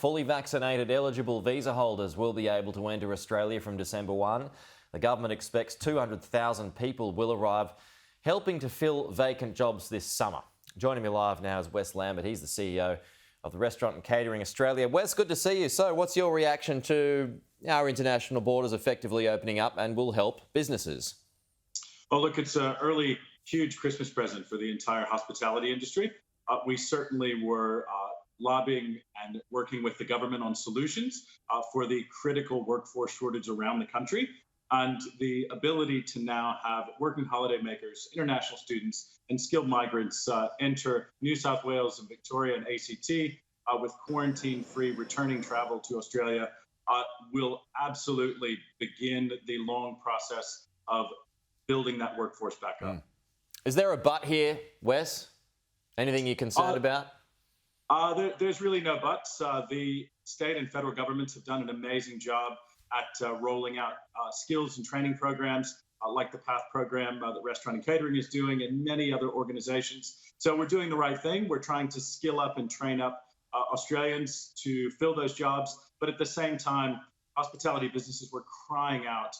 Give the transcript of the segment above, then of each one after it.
fully vaccinated eligible visa holders will be able to enter Australia from December 1. The government expects 200,000 people will arrive, helping to fill vacant jobs this summer. Joining me live now is Wes Lambert. He's the CEO of the Restaurant and Catering Australia. Wes, good to see you. So what's your reaction to our international borders effectively opening up and will help businesses? Well, look, it's an early, huge Christmas present for the entire hospitality industry. We certainly were lobbying and working with the government on solutions for the critical workforce shortage around the country. And the ability to now have working holidaymakers, international students, and skilled migrants enter New South Wales and Victoria and ACT with quarantine-free returning travel to Australia will absolutely begin the long process of building that workforce back up. Is there a but here, Wes? Anything you're concerned about? There's really no buts. The state and federal governments have done an amazing job at rolling out skills and training programs like the PATH program that Restaurant and Catering is doing, and many other organizations. So we're doing the right thing. We're trying to skill up and train up Australians to fill those jobs. But at the same time, hospitality businesses were crying out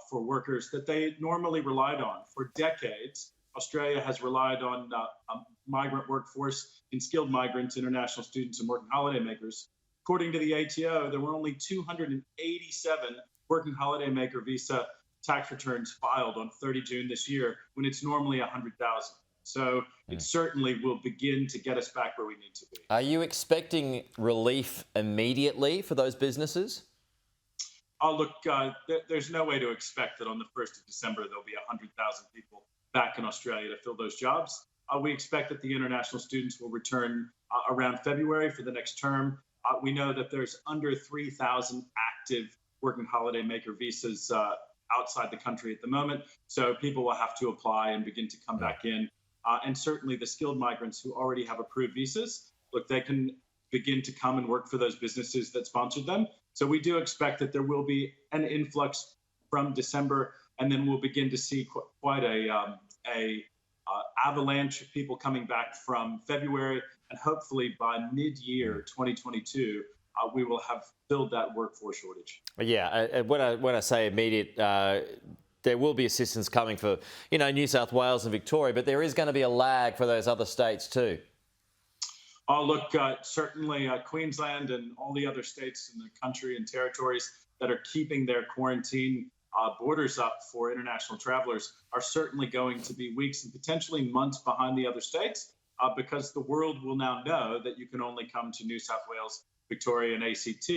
for workers that they normally relied on. For decades, Australia has relied on a migrant workforce in skilled migrants, international students, and working holidaymakers. According to the ATO, there were only 287 working holidaymaker visa tax returns filed on 30 June this year, when it's normally 100,000. So it certainly will begin to get us back where we need to be. Are you expecting relief immediately for those businesses? Oh, look, there's no way to expect that on the 1st of December, there'll be 100,000 people back in Australia to fill those jobs. We expect that the international students will return around February for the next term. We know that there's under 3,000 active working holidaymaker visas outside the country at the moment. So people will have to apply and begin to come back in. And certainly the skilled migrants who already have approved visas, look, they can begin to come and work for those businesses that sponsored them. So we do expect that there will be an influx from December, and then we'll begin to see quite a avalanche of people coming back from February, and hopefully by mid-year 2022, we will have filled that workforce shortage. Yeah, when I say immediate, there will be assistance coming for New South Wales and Victoria, but there is going to be a lag for those other states too. Oh, look, certainly Queensland and all the other states in the country and territories that are keeping their quarantine borders up for international travelers are certainly going to be weeks and potentially months behind the other states because the world will now know that you can only come to New South Wales, Victoria, and ACT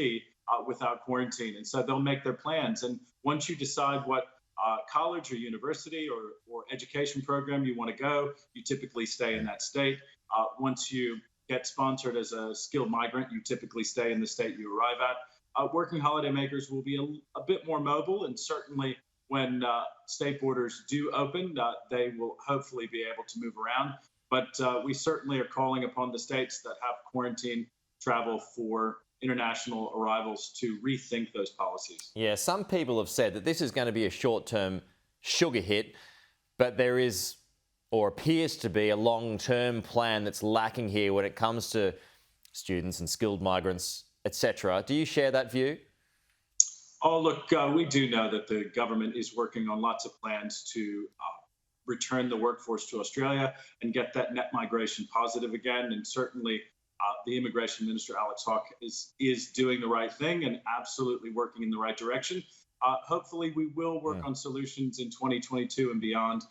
without quarantine. And so they'll make their plans. And once you decide what college or university or education program you want to go, you typically stay in that state. Once you get sponsored as a skilled migrant, you typically stay in the state you arrive at. Working holidaymakers will be a bit more mobile, and certainly when state borders do open, they will hopefully be able to move around. But we certainly are calling upon the states that have quarantine travel for international arrivals to rethink those policies. Yeah, some people have said that this is going to be a short-term sugar hit, but there is, or appears to be, a long-term plan that's lacking here when it comes to students and skilled migrants, etc. Do you share that view? Oh, look, we do know that the government is working on lots of plans to return the workforce to Australia and get that net migration positive again. And certainly the Immigration Minister, Alex Hawke, is doing the right thing and absolutely working in the right direction. Hopefully we will work on solutions in 2022 and beyond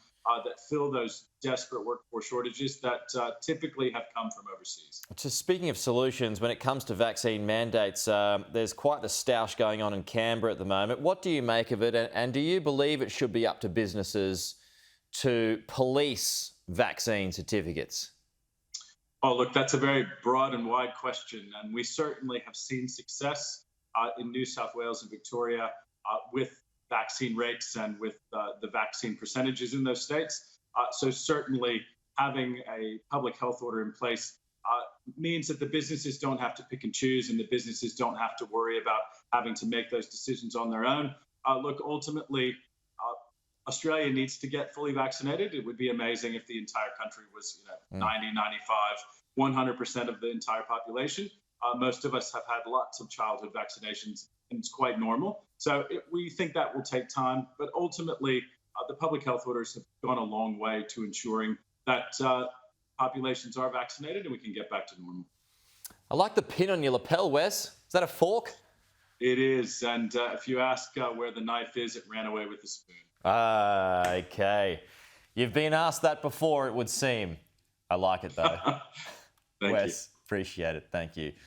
that fill those desperate workforce shortages that typically have come from overseas. So speaking of solutions, when it comes to vaccine mandates, there's quite the stoush going on in Canberra at the moment. What do you make of it, and do you believe it should be up to businesses to police vaccine certificates? Oh, look, that's a very broad and wide question, and we certainly have seen success in New South Wales and Victoria with vaccine rates and with the vaccine percentages in those states. So certainly having a public health order in place means that the businesses don't have to pick and choose, and the businesses don't have to worry about having to make those decisions on their own. Look, ultimately, Australia needs to get fully vaccinated. It would be amazing if the entire country was 90, 95, 100% of the entire population. Most of us have had lots of childhood vaccinations, and it's quite normal. So we think that will take time, but ultimately, the public health orders have gone a long way to ensuring that populations are vaccinated and we can get back to normal. I like the pin on your lapel, Wes. Is that a fork? It is, and if you ask where the knife is, it ran away with the spoon. Ah, okay. You've been asked that before, it would seem. I like it though. Thank Wes, appreciate it. Thank you.